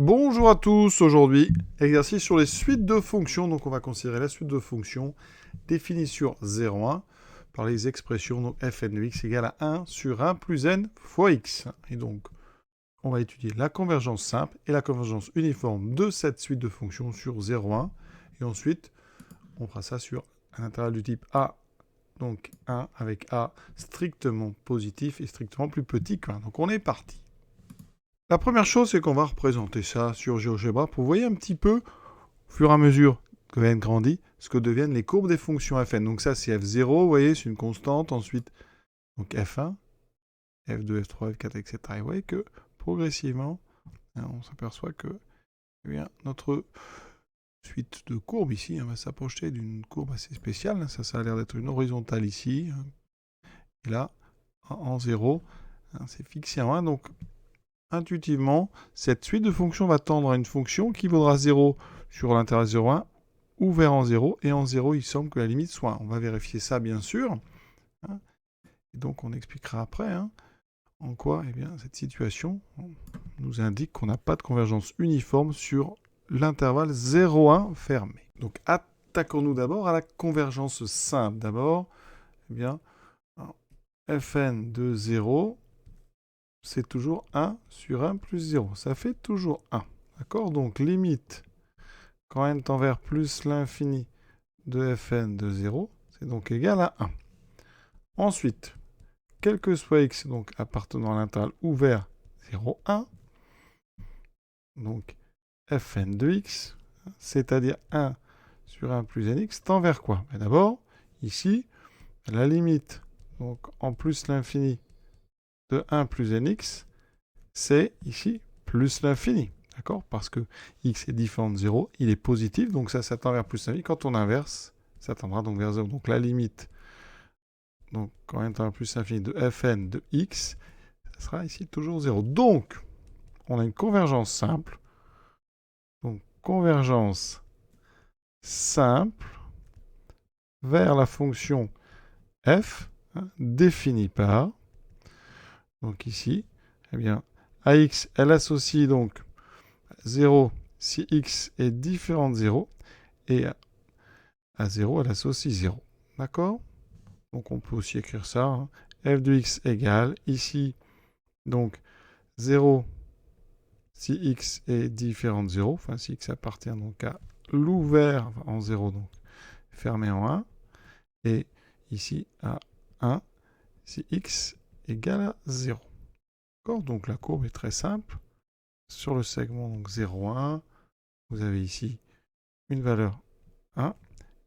Bonjour à tous, aujourd'hui, exercice sur les suites de fonctions. Donc on va considérer la suite de fonctions définie sur 0,1 par les expressions donc fn de x égale à 1 sur 1 plus n fois x. Et donc on va étudier la convergence simple et la convergence uniforme de cette suite de fonctions sur 0,1. Et ensuite, on fera ça sur un intervalle du type a, donc 1 avec a strictement positif et strictement plus petit que 1. Donc on est parti. La première chose, c'est qu'on va représenter ça sur GeoGebra pour voir un petit peu, au fur et à mesure que n grandit, ce que deviennent les courbes des fonctions fn. Donc ça, c'est f0, vous voyez, c'est une constante. Ensuite, donc f1, f2, f3, f4, etc. Et vous voyez que, progressivement, on s'aperçoit que eh bien, notre suite de courbes ici va s'approcher d'une courbe assez spéciale. Ça a l'air d'être une horizontale ici. Et là, en 0, c'est fixé en 1. Donc, intuitivement, cette suite de fonctions va tendre à une fonction qui vaudra 0 sur l'intervalle 0,1 ouvert en 0, et en 0, il semble que la limite soit 1. On va vérifier ça, bien sûr. Et donc, on expliquera après en quoi cette situation nous indique qu'on n'a pas de convergence uniforme sur l'intervalle 0,1 fermé. Donc, attaquons-nous d'abord à la convergence simple. D'abord, fn de 0, c'est toujours 1 sur 1 plus 0. Ça fait toujours 1. D'accord? Donc, limite, quand n tend vers plus l'infini de fn de 0, c'est donc égal à 1. Ensuite, quel que soit x, donc appartenant à l'intervalle ouvert 0, 1, donc fn de x, c'est-à-dire 1 sur 1 plus nx, tend vers quoi? D'abord, ici, la limite, donc en plus l'infini de 1 plus nx, c'est ici plus l'infini. D'accord? Parce que x est différent de 0, il est positif, donc ça tend vers plus l'infini. Quand on inverse, ça tendra donc vers 0. Donc la limite, donc quand n tend vers plus l'infini de fn de x, ça sera ici toujours 0. Donc, on a une convergence simple. Donc, convergence simple vers la fonction f, définie par, donc ici, ax, elle associe donc 0 si x est différent de 0, et à 0, elle associe 0. D'accord? Donc on peut aussi écrire ça. F de x égale, ici, donc 0 si x est différent de 0, enfin si x appartient donc à l'ouvert en 0, donc fermé en 1, et ici à 1 si x égale à 0. D'accord? Donc la courbe est très simple. Sur le segment donc 0, 1, vous avez ici une valeur 1,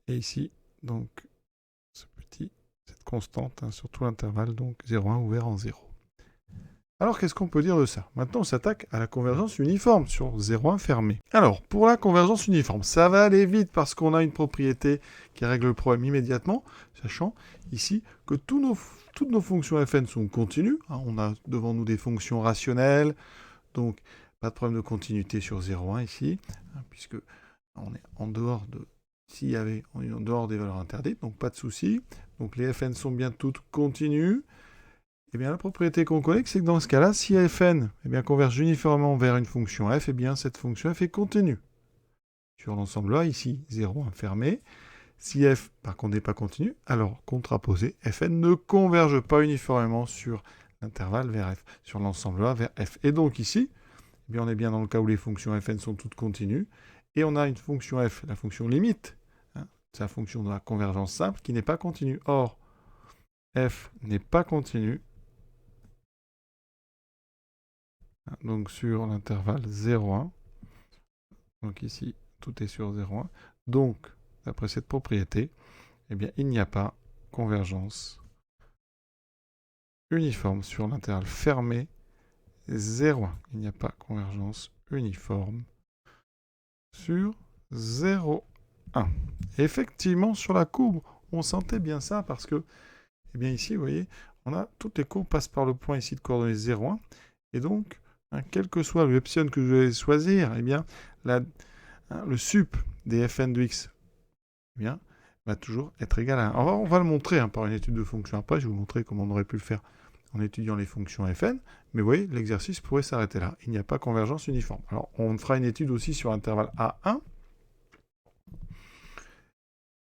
et ici, donc, cette constante sur tout l'intervalle, donc 0,1 ouvert en 0. Alors, qu'est-ce qu'on peut dire de ça? Maintenant, on s'attaque à la convergence uniforme sur 0,1 fermé. Alors, pour la convergence uniforme, ça va aller vite parce qu'on a une propriété qui règle le problème immédiatement, sachant ici que toutes nos fonctions fn sont continues. On a devant nous des fonctions rationnelles, donc pas de problème de continuité sur 0,1 ici, puisque on est en dehors de... on est en dehors des valeurs interdites, donc pas de souci. Donc les fn sont bien toutes continues. Et bien la propriété qu'on connaît, c'est que dans ce cas-là, si fn converge uniformément vers une fonction f, cette fonction f est continue. Sur l'ensemble A, ici, 0, 1 fermé. Si f, par contre, n'est pas continu, alors, contraposé, fn ne converge pas uniformément sur l'intervalle vers f, sur l'ensemble A vers f. Et donc ici, on est bien dans le cas où les fonctions fn sont toutes continues, et on a une fonction f, la fonction limite, c'est la fonction de la convergence simple, qui n'est pas continue. Or, f n'est pas continue, donc sur l'intervalle 0,1, donc ici, tout est sur 0,1, donc, d'après cette propriété, il n'y a pas convergence uniforme sur l'intervalle fermé 0,1. Il n'y a pas convergence uniforme sur 0,1. Effectivement, sur la courbe, on sentait bien ça parce que, ici, vous voyez, on a toutes les courbes passent par le point ici de coordonnées 0,1. Et donc, quel que soit le epsilon que je vais choisir, le sup des fn de x, va toujours être égal à 1. On va le montrer par une étude de fonction. Après, je vais vous montrer comment on aurait pu le faire en étudiant les fonctions fn, mais vous voyez, l'exercice pourrait s'arrêter là. Il n'y a pas convergence uniforme. Alors, on fera une étude aussi sur l'intervalle A1.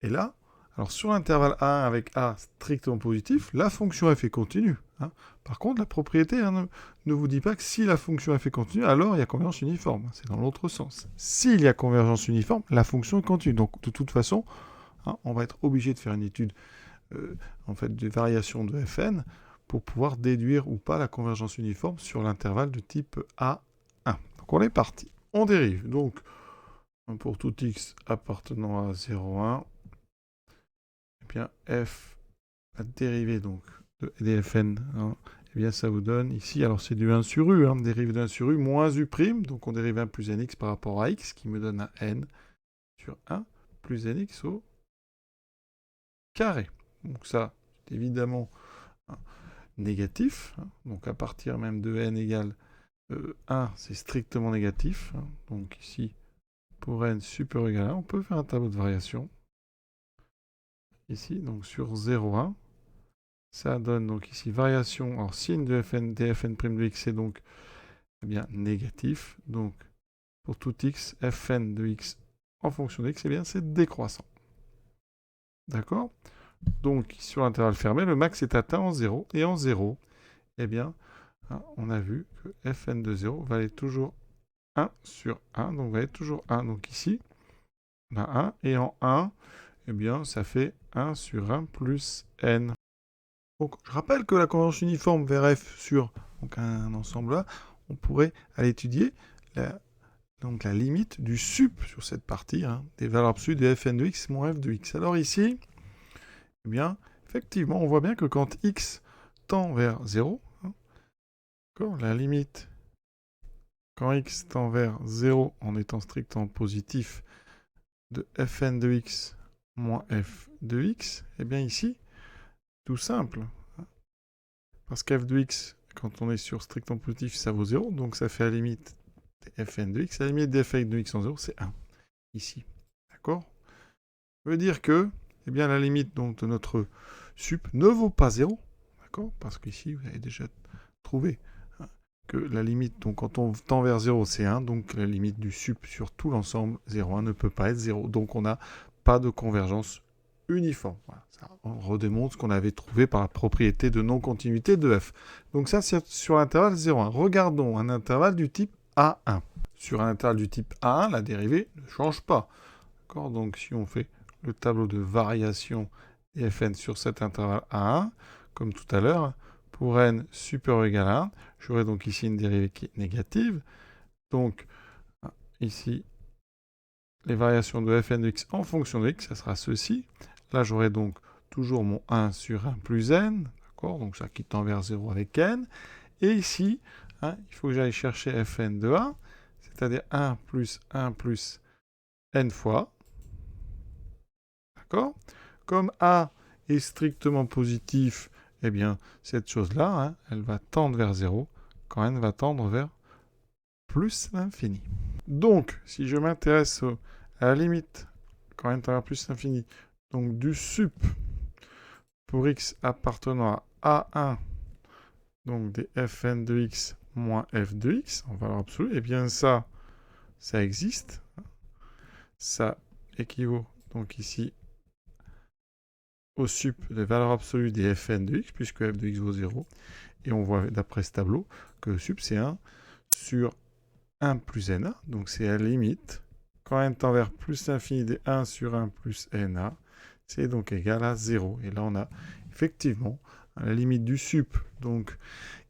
Et là, alors sur l'intervalle A1 avec A strictement positif, la fonction f est continue. Hein. Par contre, la propriété ne vous dit pas que si la fonction f est continue, alors il y a convergence uniforme. C'est dans l'autre sens. S'il y a convergence uniforme, la fonction est continue. Donc, de toute façon, hein, on va être obligé de faire une étude en fait, de variation de fn pour pouvoir déduire ou pas la convergence uniforme sur l'intervalle de type A1. Donc, on est parti. On dérive. Donc, pour tout x appartenant à 0,1, eh bien, f, la dérivée donc, des fn, hein, eh bien, ça vous donne ici, alors c'est du 1 sur u, hein, dérive de 1 sur u moins u', donc on dérive 1 plus nx par rapport à x, qui me donne un n sur 1 plus nx au carré. Donc ça, c'est évidemment hein, négatif, hein, donc à partir même de n égale 1, c'est strictement négatif, hein, donc ici, pour n supérieur ou égal à 1, on peut faire un tableau de variation. Ici, donc sur 0,1, ça donne donc ici variation, alors signe de fn, dfn' de x, c'est donc eh bien, négatif. Donc, pour tout x, fn de x en fonction de x, eh bien, c'est décroissant. D'accord? Donc, sur l'intervalle fermé, le max est atteint en 0. Et en 0, eh bien, hein, on a vu que fn de 0 valait toujours 1 sur 1. Donc, valait toujours 1. Donc, ici, on a 1. Et en 1, eh bien, ça fait 1 sur 1 plus n. Donc, je rappelle que la convergence uniforme vers f sur donc, un ensemble là, on pourrait aller étudier donc, la limite du sup sur cette partie, hein, des valeurs absolues de fn de x moins f de x. Alors ici, eh bien, effectivement, on voit bien que quand x tend vers 0, hein, la limite, quand x tend vers 0 en étant strictement positif de fn de x moins f de x, eh bien ici, tout simple, hein, parce qu'f de x, quand on est sur strictement positif, ça vaut 0, donc ça fait la limite de fn de x. La limite de fn de x en 0, c'est 1, ici. D'accord? Ça veut dire que, eh bien, la limite donc, de notre sup ne vaut pas 0, d'accord? Parce qu'ici, vous avez déjà trouvé hein, que la limite, donc quand on tend vers 0, c'est 1, donc la limite du sup sur tout l'ensemble, 0,1, ne peut pas être 0. Donc on n'a pas de convergence uniforme. Voilà, ça, on redémontre ce qu'on avait trouvé par la propriété de non-continuité de f. Donc ça, c'est sur l'intervalle 0,1. Regardons un intervalle du type A1. Sur un intervalle du type A1, la dérivée ne change pas. D'accord? Donc si on fait le tableau de variation des fn sur cet intervalle A1, comme tout à l'heure, pour n supérieur ou égal à 1, j'aurai donc ici une dérivée qui est négative. Donc ici, les variations de fn de x en fonction de x, ça sera ceci. Là, j'aurai donc toujours mon 1 sur 1 plus n, d'accord? Donc ça qui tend vers 0 avec n. Et ici, hein, il faut que j'aille chercher fn de a, c'est-à-dire 1 plus n fois. D'accord? Comme a est strictement positif, eh bien, cette chose-là, hein, elle va tendre vers 0, quand n va tendre vers plus l'infini. Donc, si je m'intéresse à la limite, quand n tend vers plus l'infini, donc du sup pour x appartenant à A1, donc des fn de x moins f de x, en valeur absolue, eh bien ça existe. Ça équivaut donc ici au sup des valeurs absolues des fn de x, puisque f de x vaut 0. Et on voit d'après ce tableau que le sup, c'est 1 sur 1 plus na. Donc c'est à la limite, quand n tend vers plus l'infini des 1 sur 1 plus na, c'est donc égal à 0. Et là, on a effectivement la limite du sup, donc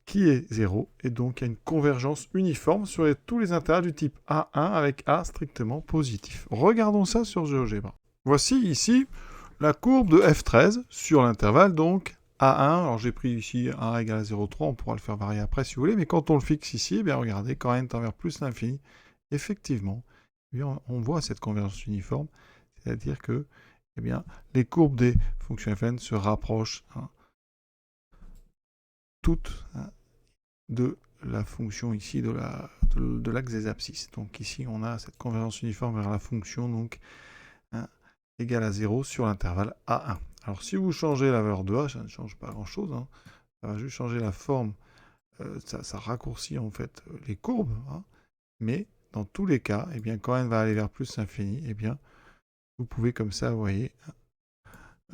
qui est 0, et donc il y a une convergence uniforme sur tous les intervalles du type A1 avec A strictement positif. Regardons ça sur GeoGebra. Voici ici la courbe de F13 sur l'intervalle donc A1. Alors j'ai pris ici 1 égale à 0,3, on pourra le faire varier après si vous voulez, mais quand on le fixe ici, eh bien regardez, quand n tend vers plus l'infini, effectivement, eh bien, on voit cette convergence uniforme, c'est-à-dire que eh bien, les courbes des fonctions fn se rapprochent toutes de la fonction ici de l'axe des abscisses. Donc ici, on a cette convergence uniforme vers la fonction donc égale à 0 sur l'intervalle A1. Alors si vous changez la valeur de A, ça ne change pas grand-chose. Hein. Ça va juste changer la forme. Ça raccourcit en fait les courbes. Hein. Mais dans tous les cas, eh bien, quand n va aller vers plus l'infini, eh bien, vous pouvez comme ça, vous voyez,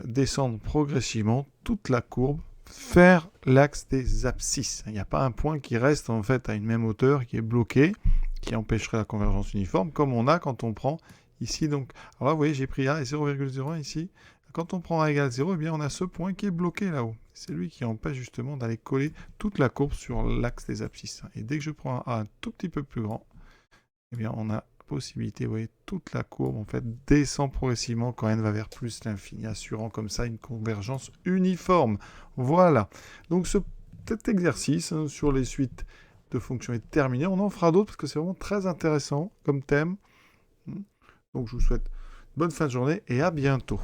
descendre progressivement toute la courbe, faire l'axe des abscisses. Il n'y a pas un point qui reste en fait à une même hauteur, qui est bloqué, qui empêcherait la convergence uniforme, comme on a quand on prend ici. Donc, alors là, vous voyez, j'ai pris A et 0,01 ici. Quand on prend A égale 0, eh bien, on a ce point qui est bloqué là-haut. C'est lui qui empêche justement d'aller coller toute la courbe sur l'axe des abscisses. Et dès que je prends un A un tout petit peu plus grand, eh bien, on a possibilité, vous voyez, toute la courbe en fait descend progressivement quand n va vers plus l'infini, assurant comme ça une convergence uniforme. Voilà. Donc cet exercice hein, sur les suites de fonctions est terminé. On en fera d'autres parce que c'est vraiment très intéressant comme thème. Donc je vous souhaite bonne fin de journée et à bientôt.